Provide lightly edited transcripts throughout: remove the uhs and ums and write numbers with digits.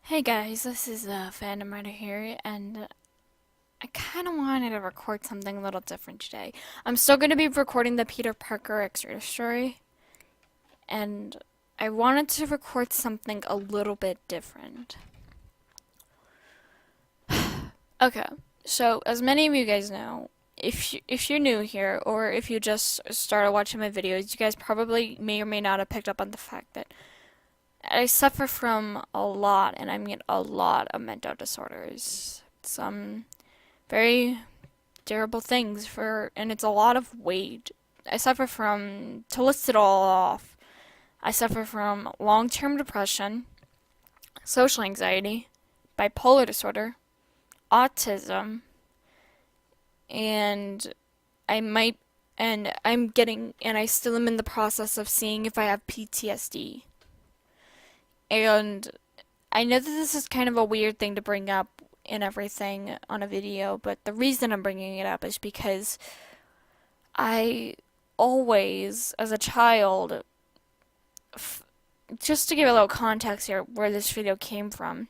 Hey guys, this is Phantom Rider here, and I kind of wanted to record something a little different today. I'm still going to be recording the Peter Parker X-rated story, and I wanted to record something a little bit different. Okay, so as many of you guys know, if you're new here, or if you just started watching my videos, you guys probably may or may not have picked up on the fact that I suffer from a lot, and I mean a lot of mental disorders. Some very terrible things and it's a lot of weight. I suffer from, to list it all off, I suffer from long-term depression, social anxiety, bipolar disorder, autism, and I might, and I still am in the process of seeing if I have PTSD. And I know that this is kind of a weird thing to bring up and everything on a video, but the reason I'm bringing it up is because I always, as a child, f- just to give a little context here where this video came from.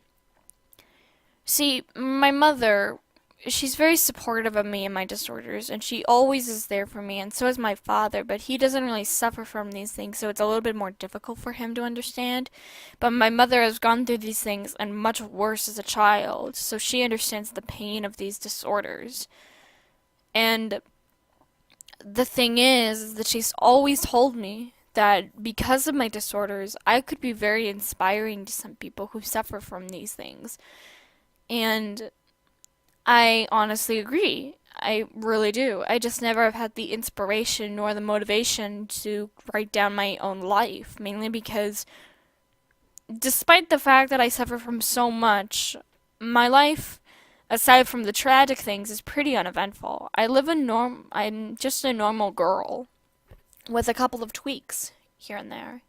See, my mother, she's very supportive of me and my disorders, and she always is there for me, and so is my father, but he doesn't really suffer from these things, so it's a little bit more difficult for him to understand. But my mother has gone through these things and much worse as a child, so she understands the pain of these disorders. And the thing is that she's always told me that because of my disorders, I could be very inspiring to some people who suffer from these things. And I honestly agree. I really do. I just never have had the inspiration nor the motivation to write down my own life, mainly because despite the fact that I suffer from so much, my life, aside from the tragic things, is pretty uneventful. I'm just a normal girl with a couple of tweaks here and there.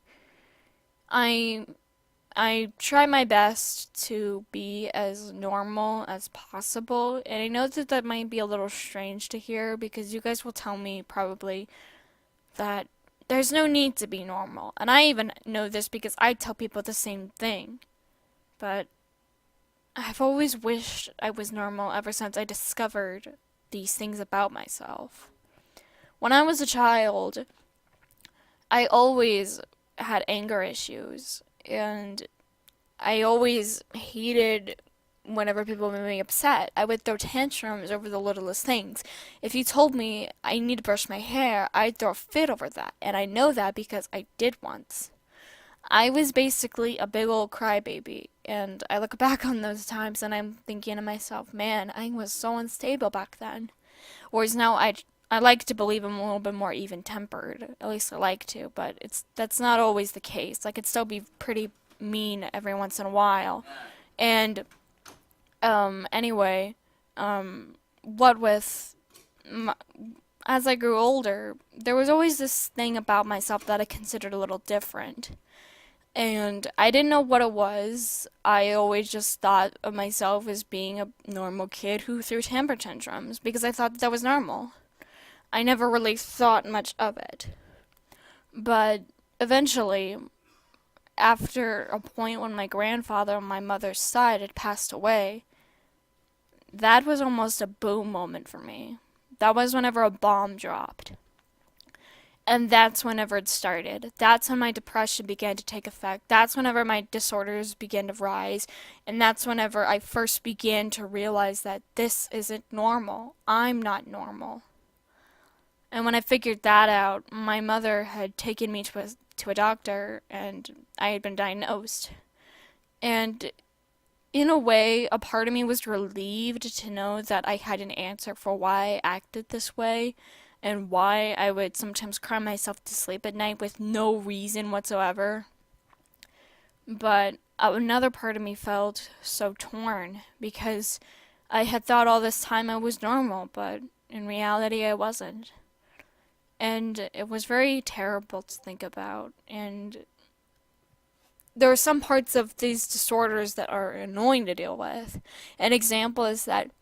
I I try my best to be as normal as possible, and I know that that might be a little strange to hear because you guys will tell me probably that there's no need to be normal. And I even know this because I tell people the same thing. But I've always wished I was normal ever since I discovered these things about myself. When I was a child, I always had anger issues, and I always hated whenever people made me upset. I would throw tantrums over the littlest things. If you told me I need to brush my hair, I'd throw a fit over that, and I know that because I did once. I was basically a big old crybaby, and I look back on those times and I'm thinking to myself, man, I was so unstable back then. Whereas now I like to believe I'm a little bit more even tempered. At least I like to, but that's not always the case. I could still be pretty mean every once in a while. And anyway, what with my, as I grew older, there was always this thing about myself that I considered a little different. And I didn't know what it was. I always just thought of myself as being a normal kid who threw temper tantrums because I thought that was normal. I never really thought much of it. But eventually, after a point when my grandfather on my mother's side had passed away, that was almost a boom moment for me. That was whenever a bomb dropped. And that's whenever it started. That's when my depression began to take effect. That's whenever my disorders began to rise. And that's whenever I first began to realize that this isn't normal. I'm not normal. And when I figured that out, my mother had taken me to a doctor and I had been diagnosed. And in a way, a part of me was relieved to know that I had an answer for why I acted this way and why I would sometimes cry myself to sleep at night with no reason whatsoever. But another part of me felt so torn because I had thought all this time I was normal, but in reality I wasn't. And it was very terrible to think about. And there are some parts of these disorders that are annoying to deal with. An example is that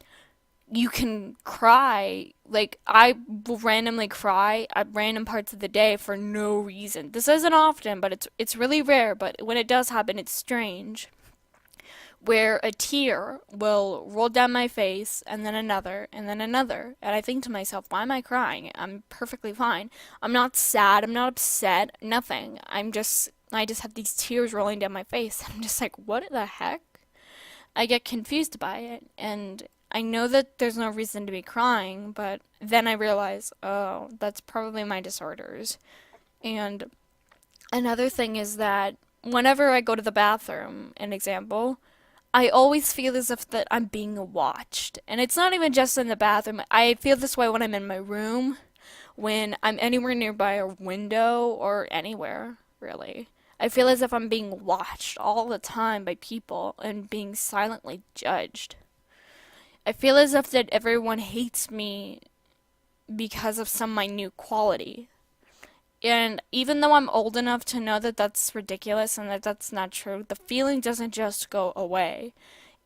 you can cry. Like, I will randomly cry at random parts of the day for no reason. This isn't often, but it's really rare, but when it does happen, it's strange. where a tear will roll down my face and then another and then another. And I think to myself, why am I crying? I'm perfectly fine. I'm not sad, I'm not upset, nothing. I just have these tears rolling down my face. I'm just like, what the heck? I get confused by it, and I know that there's no reason to be crying, but then I realize, oh, that's probably my disorders. And another thing is that whenever I go to the bathroom, an example, I always feel as if that I'm being watched. And it's not even just in the bathroom. I feel this way when I'm in my room, when I'm anywhere nearby a window or anywhere, really. I feel as if I'm being watched all the time by people and being silently judged. I feel as if that everyone hates me because of some minute quality. And even though I'm old enough to know that that's ridiculous and that that's not true, the feeling doesn't just go away.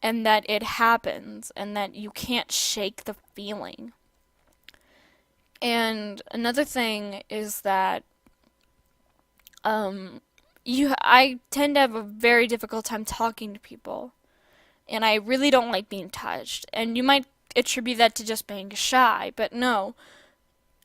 And that it happens and that you can't shake the feeling. And another thing is that um I tend to have a very difficult time talking to people, and I really don't like being touched. And you might attribute that to just being shy, but no.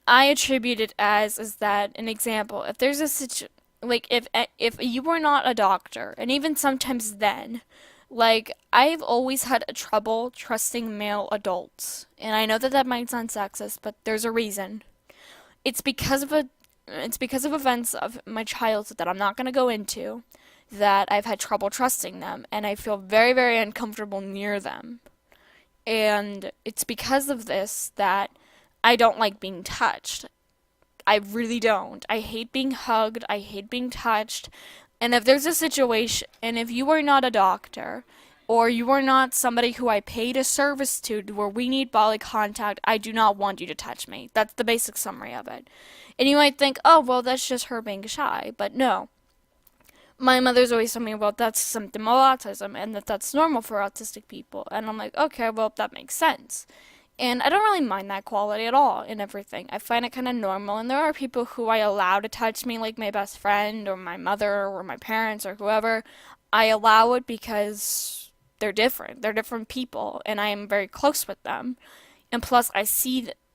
I attribute it as is that an example. If there's a like if you were not a doctor, and even sometimes then, like I've always had a trouble trusting male adults. And I know that that might sound sexist, but there's a reason. It's because of a it's because of events of my childhood that I'm not going to go into that I've had trouble trusting them, and I feel very, very uncomfortable near them. And it's because of this that I don't like being touched. I really don't. I hate being hugged. I hate being touched. And if there's a situation, and if you are not a doctor, or you are not somebody who I paid a service to where we need bodily contact, I do not want you to touch me. That's the basic summary of it. And you might think, oh, well, that's just her being shy. But no. My mother's always told me, well, that's symptom of autism, and that that's normal for autistic people. And I'm like, okay, well, that makes sense. And I don't really mind that quality at all in everything. I find it kind of normal. And there are people who I allow to touch me, like my best friend or my mother or my parents or whoever. I allow it because they're different. They're different people, and I am very close with them. And plus,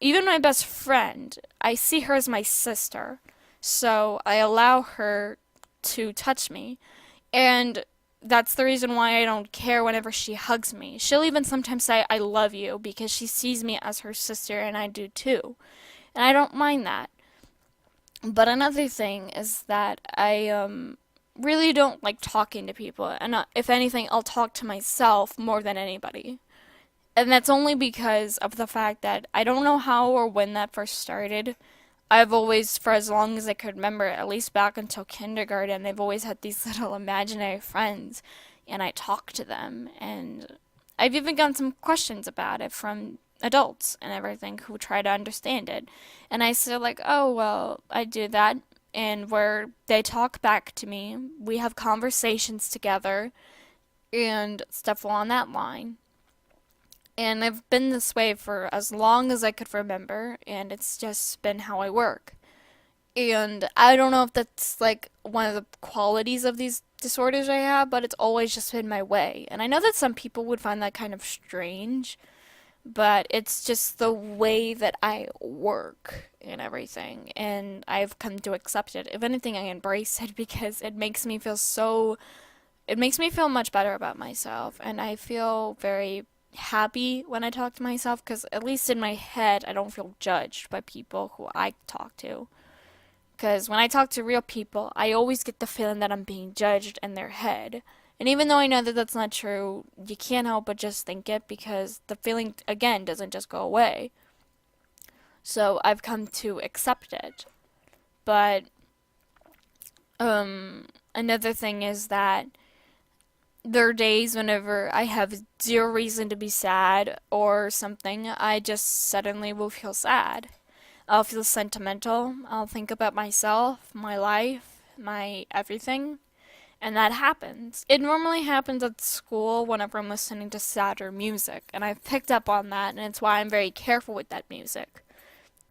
even my best friend, I see her as my sister. So I allow her to touch me. And that's the reason why I don't care whenever she hugs me. She'll even sometimes say, I love you, because she sees me as her sister, and I do too. And I don't mind that. But another thing is that I really don't like talking to people. And if anything, I'll talk to myself more than anybody. And that's only because of the fact that I don't know how or when that first started. I've always, for as long as I could remember, at least back until kindergarten, I've always had these little imaginary friends, and I talk to them, and I've even gotten some questions about it from adults and everything who try to understand it. And I say, like, oh, well, I do that, and where they talk back to me, we have conversations together, and stuff along that line. And I've been this way for as long as I could remember, and it's just been how I work. And I don't know if that's like one of the qualities of these disorders I have, but it's always just been my way. And I know that some people would find that kind of strange, but it's just the way that I work and everything. And I've come to accept it. If anything, I embrace it because it makes me feel much better about myself. And I feel very happy when I talk to myself because at least in my head I don't feel judged by people who I talk to. Because when I talk to real people, I always get the feeling that I'm being judged in their head. And even though I know that that's not true, you can't help but just think it because the feeling, again, doesn't just go away. So I've come to accept it. But another thing is that there are days whenever I have zero reason to be sad or something, I just suddenly will feel sad. I'll feel sentimental. I'll think about myself, my life, my everything. And that happens. It normally happens at school whenever I'm listening to sadder music. And I've picked up on that, and it's why I'm very careful with that music.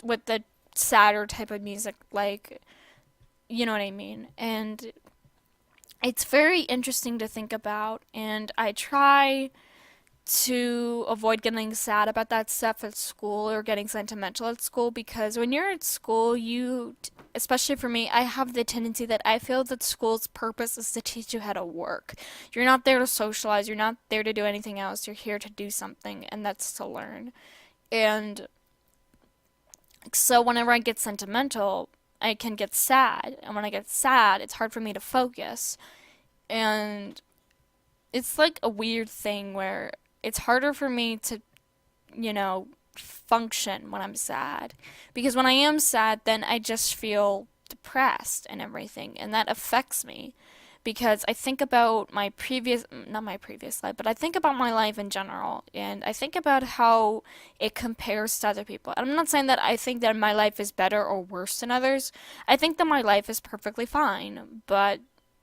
With the sadder type of music, like, you know what I mean. And It's very interesting to think about, and I try to avoid getting sad about that stuff at school or getting sentimental at school, because when you're at school, especially for me, I have the tendency that I feel that school's purpose is to teach you how to work. You're not there to socialize, you're not there to do anything else, you're here to do something, and that's to learn. And so whenever I get sentimental, I can get sad, and when I get sad, it's hard for me to focus. And it's like a weird thing where it's harder for me to, function when I'm sad. Because when I am sad, then I just feel depressed and everything, and that affects me. Because I think about not my previous life, but I think about my life in general, and I think about how it compares to other people. And I'm not saying that I think that my life is better or worse than others. I think that my life is perfectly fine, but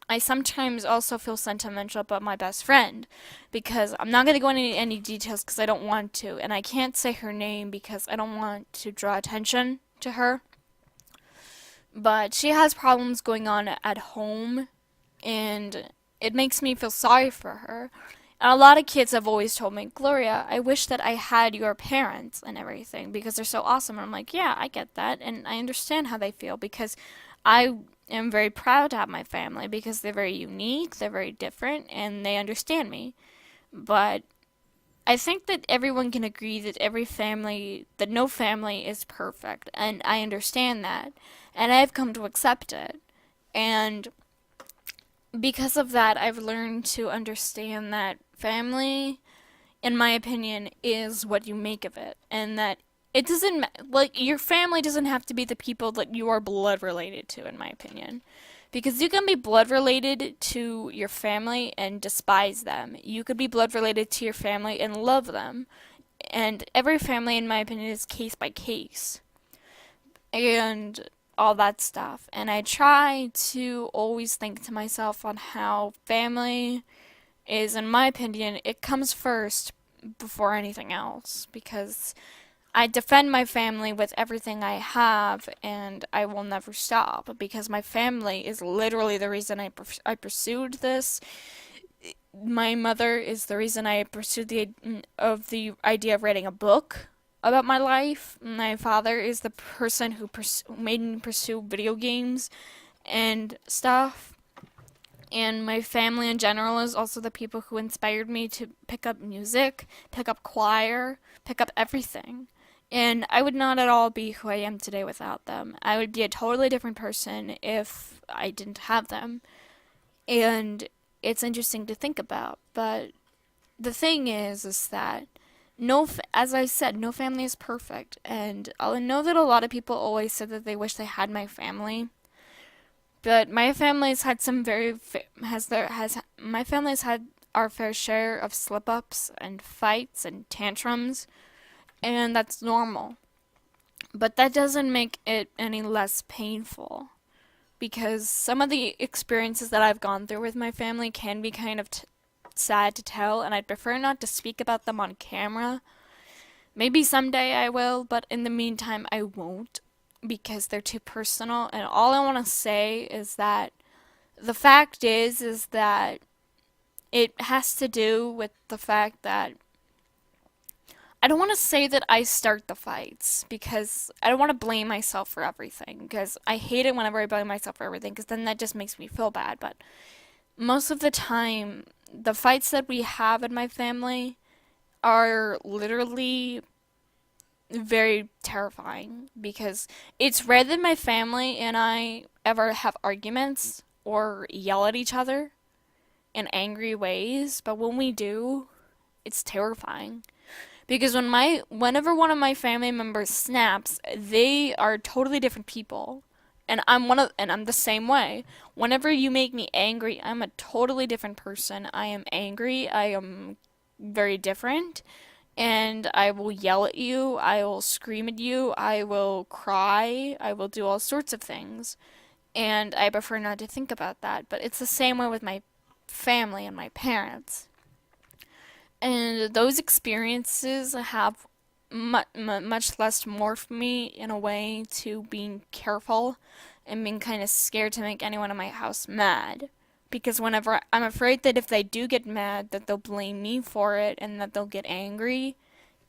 I sometimes also feel sentimental about my best friend, because I'm not going to go into any details because I don't want to, and I can't say her name because I don't want to draw attention to her. But she has problems going on at home, and it makes me feel sorry for her. And a lot of kids have always told me, Gloria, I wish that I had your parents and everything because they're so awesome. And I'm like, yeah, I get that. And I understand how they feel because I am very proud to have my family because they're very unique, they're very different, and they understand me. But I think that everyone can agree that no family is perfect. And I understand that. And I've come to accept it. And because of that, I've learned to understand that family, in my opinion, is what you make of it, and that it doesn't like your family doesn't have to be the people that you are blood related to, in my opinion. Because you can be blood related to your family and despise them. You could be blood related to your family and love them. And every family, in my opinion, is case by case. And all that stuff. And I try to always think to myself on how family is, in my opinion, it comes first before anything else, because I defend my family with everything I have, and I will never stop because my family is literally the reason I pursued this. My mother is the reason I pursued the idea of writing a book about my life. My father is the person who made me pursue video games and stuff. And my family in general is also the people who inspired me to pick up music, pick up choir, pick up everything. And I would not at all be who I am today without them. I would be a totally different person if I didn't have them. And it's interesting to think about. But the thing is that as I said, no family is perfect. And I know that a lot of people always said that they wish they had my family. But my family's had some my family's had our fair share of slip ups and fights and tantrums, and that's normal. But that doesn't make it any less painful, because some of the experiences that I've gone through with my family can be kind of sad to tell, and I'd prefer not to speak about them on camera. Maybe someday I will, but in the meantime, I won't because they're too personal. And all I want to say is that the fact is that it has to do with the fact that I don't want to say that I start the fights because I don't want to blame myself for everything, because I hate it whenever I blame myself for everything because then that just makes me feel bad. But most of the time, the fights that we have in my family are literally very terrifying, because it's rare that my family and I ever have arguments or yell at each other in angry ways, but when we do, it's terrifying. Because whenever one of my family members snaps, they are totally different people. And I'm the same way. Whenever you make me angry, I'm a totally different person. I am angry, I am very different, and I will yell at you, I will scream at you, I will cry, I will do all sorts of things. And I prefer not to think about that. But it's the same way with my family and my parents. And those experiences have much less morphed me in a way to being careful and being kind of scared to make anyone in my house mad. because whenever I'm afraid that if they do get mad, that they'll blame me for it and that they'll get angry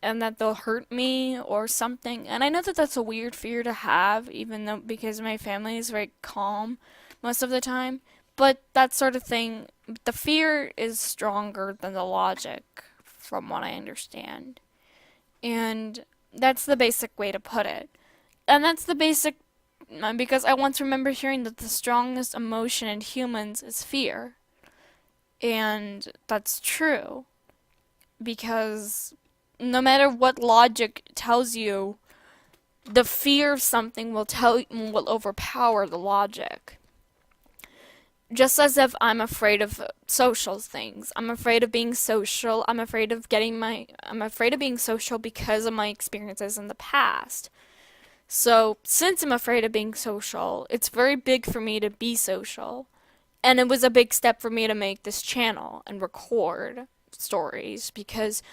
and that they'll hurt me or something. And I know that that's a weird fear to have, even though because my family is very calm most of the time. But that sort of thing, the fear is stronger than the logic, from what I understand. And that's the basic way to put it. And that's the basic, because I once remember hearing that the strongest emotion in humans is fear. And that's true. Because no matter what logic tells you, the fear of something will overpower the logic. Just as if I'm afraid of social things. I'm afraid of being social. I'm afraid of being social because of my experiences in the past. So, since I'm afraid of being social, it's very big for me to be social. And it was a big step for me to make this channel and record stories because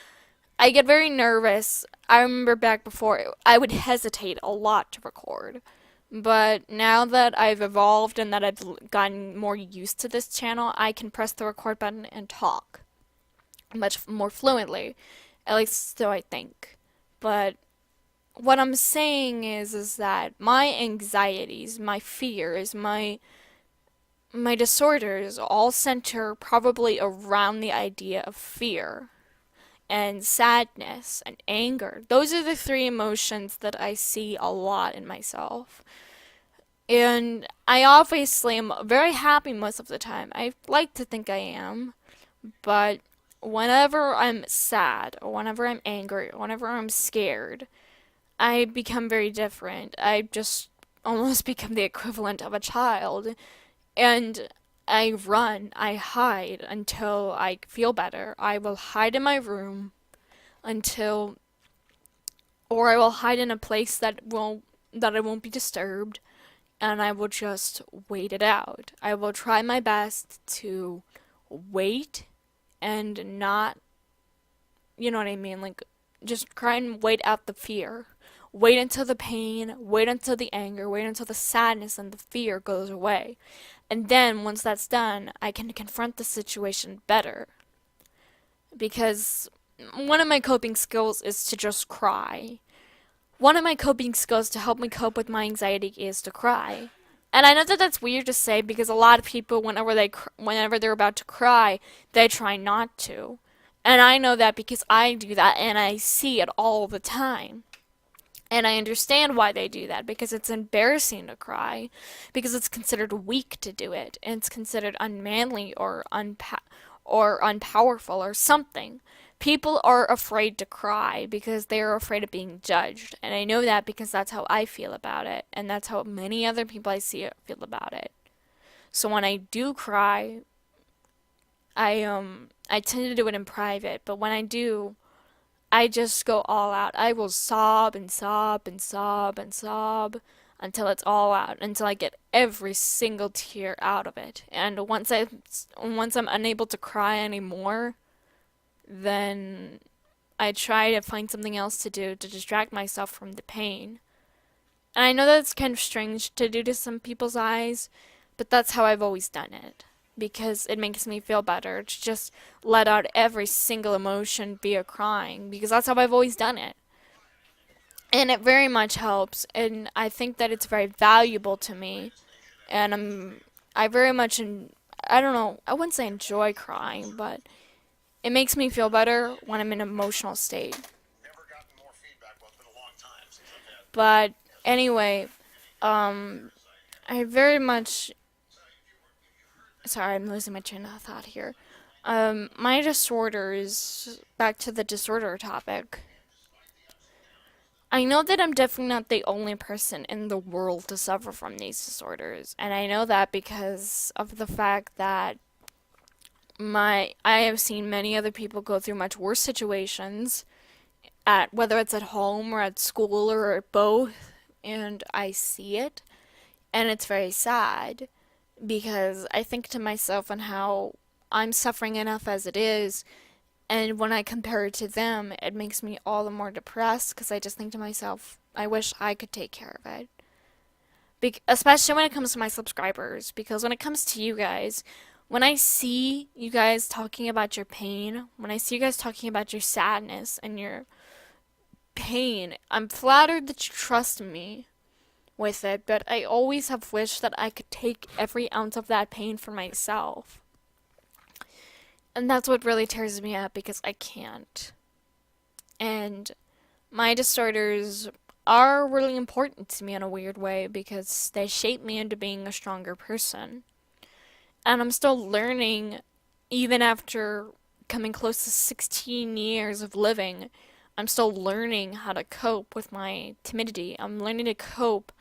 I get very nervous. I remember back before, I would hesitate a lot to record. But now that I've evolved and that I've gotten more used to this channel, I can press the record button and talk much more fluently. At least so I think. But what I'm saying is that my anxieties, my fears, my disorders all center probably around the idea of fear and sadness and anger. Those are the three emotions that I see a lot in myself. And I obviously am very happy most of the time. I like to think I am, but whenever I'm sad, or whenever I'm angry, or whenever I'm scared, I become very different. I just almost become the equivalent of a child. And I run, I hide until I feel better. I will hide in my room until, or I will hide in a place that I won't be disturbed, and I will just wait it out. I will try my best to wait and not, you know what I mean? Like, just try and wait out the fear. Wait until the pain, wait until the anger, wait until the sadness and the fear goes away. And then, once that's done, I can confront the situation better. Because one of my coping skills is to just cry. One of my coping skills to help me cope with my anxiety is to cry. And I know that that's weird to say because a lot of people, whenever they're about to cry, they try not to. And I know that because I do that and I see it all the time. And I understand why they do that because it's embarrassing to cry, because it's considered weak to do it, and it's considered unmanly or unpowerful or something. People are afraid to cry because they are afraid of being judged, and I know that because that's how I feel about it, and that's how many other people I see feel about it. So when I do cry, I tend to do it in private, but when I do, I just go all out. I will sob and sob and sob and sob until it's all out, until I get every single tear out of it. And once I'm unable to cry anymore, then I try to find something else to do to distract myself from the pain. And I know that's kind of strange to do to some people's eyes, but that's how I've always done it. Because it makes me feel better to just let out every single emotion via crying, because that's how I've always done it. And it very much helps, and I think that it's very valuable to me. And I very much, I don't know, I wouldn't say enjoy crying, but it makes me feel better when I'm in an emotional state. But anyway, I very much, sorry, I'm losing my train of thought here. My disorders, back to the disorder topic. I know that I'm definitely not the only person in the world to suffer from these disorders, and I know that because of the fact that I have seen many other people go through much worse situations at whether it's at home or at school or at both, and I see it, and it's very sad because I think to myself on how I'm suffering enough as it is, and when I compare it to them, it makes me all the more depressed because I just think to myself, I wish I could take care of it. Especially when it comes to my subscribers, because when it comes to you guys, When I see you guys talking about your pain, when I see you guys talking about your sadness and your pain, I'm flattered that you trust me with it, but I always have wished that I could take every ounce of that pain for myself. And that's what really tears me up because I can't. And my disorders are really important to me in a weird way because they shape me into being a stronger person. And I'm still learning, even after coming close to 16 years of living, I'm still learning how to cope with my timidity. I'm learning to cope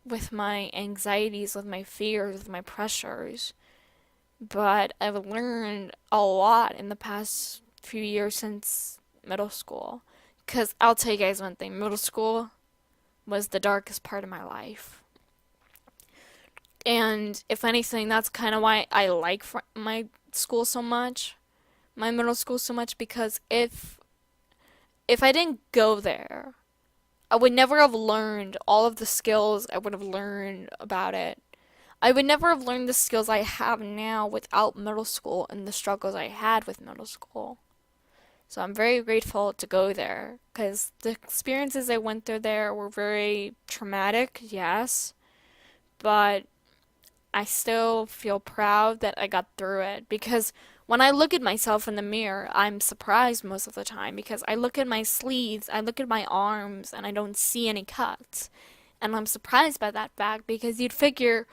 with my anxieties, with my fears, with my pressures. But I've learned a lot in the past few years since middle school. Because I'll tell you guys one thing, middle school was the darkest part of my life. And if anything, that's kind of why I like my school so much, my middle school so much, because if I didn't go there, I would never have learned all of the skills I would have learned about it. I would never have learned the skills I have now without middle school and the struggles I had with middle school. So I'm very grateful to go there because the experiences I went through there were very traumatic, yes, but I still feel proud that I got through it because when I look at myself in the mirror, I'm surprised most of the time because I look at my sleeves, I look at my arms, and I don't see any cuts. And I'm surprised by that fact because you'd figure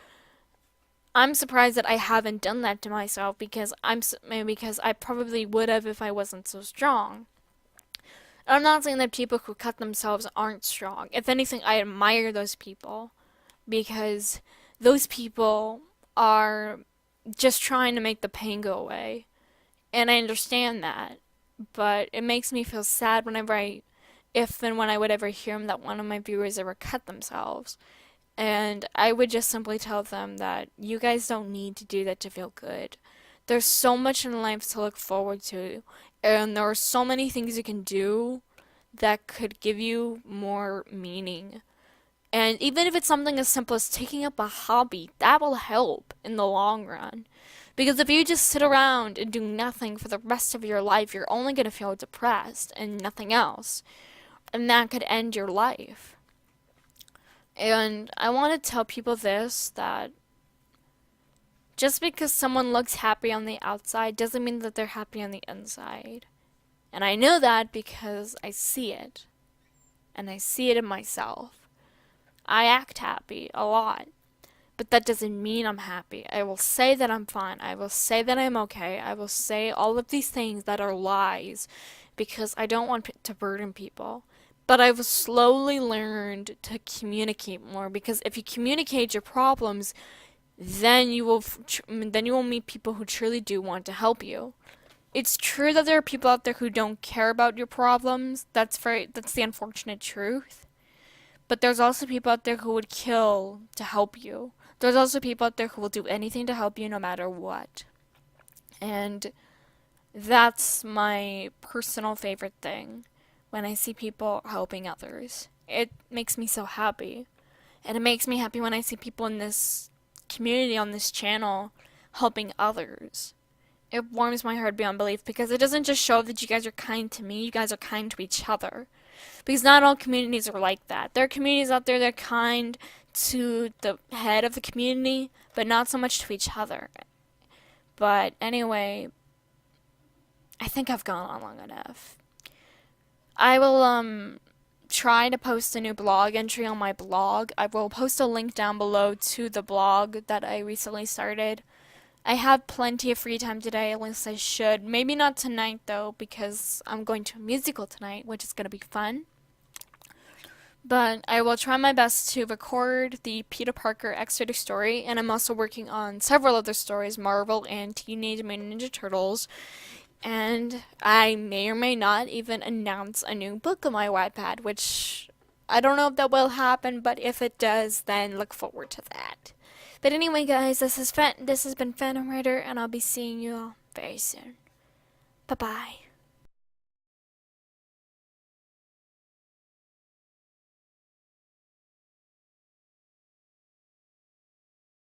I'm surprised that I haven't done that to myself because I probably would have if I wasn't so strong. I'm not saying that people who cut themselves aren't strong. If anything, I admire those people because those people are just trying to make the pain go away. And I understand that. But it makes me feel sad if and when I would ever hear that one of my viewers ever cut themselves. And I would just simply tell them that you guys don't need to do that to feel good. There's so much in life to look forward to, and there are so many things you can do that could give you more meaning. And even if it's something as simple as taking up a hobby, that will help in the long run. Because if you just sit around and do nothing for the rest of your life, you're only going to feel depressed and nothing else. And that could end your life. And I want to tell people this, that just because someone looks happy on the outside doesn't mean that they're happy on the inside. And I know that because I see it. And I see it in myself. I act happy a lot. But that doesn't mean I'm happy. I will say that I'm fine. I will say that I'm okay. I will say all of these things that are lies because I don't want to burden people. But I've slowly learned to communicate more because if you communicate your problems, then you will meet people who truly do want to help you. It's true that there are people out there who don't care about your problems. That's the unfortunate truth. But there's also people out there who would kill to help you. There's also people out there who will do anything to help you no matter what. And that's my personal favorite thing when I see people helping others. It makes me so happy. And it makes me happy when I see people in this community on this channel helping others. It warms my heart beyond belief because it doesn't just show that you guys are kind to me, you guys are kind to each other. Because not all communities are like that. There are communities out there that are kind to the head of the community, but not so much to each other. But anyway, I think I've gone on long enough. I will try to post a new blog entry on my blog. I will post a link down below to the blog that I recently started. I have plenty of free time today, at least I should. Maybe not tonight though, because I'm going to a musical tonight, which is going to be fun. But I will try my best to record the Peter Parker Exeter story, and I'm also working on several other stories, Marvel and Teenage Mutant Ninja Turtles. And I may or may not even announce a new book on my Wattpad, which I don't know if that will happen, but if it does, then look forward to that. But anyway, guys, this has been Phantom Rider, and I'll be seeing you all very soon. Bye-bye.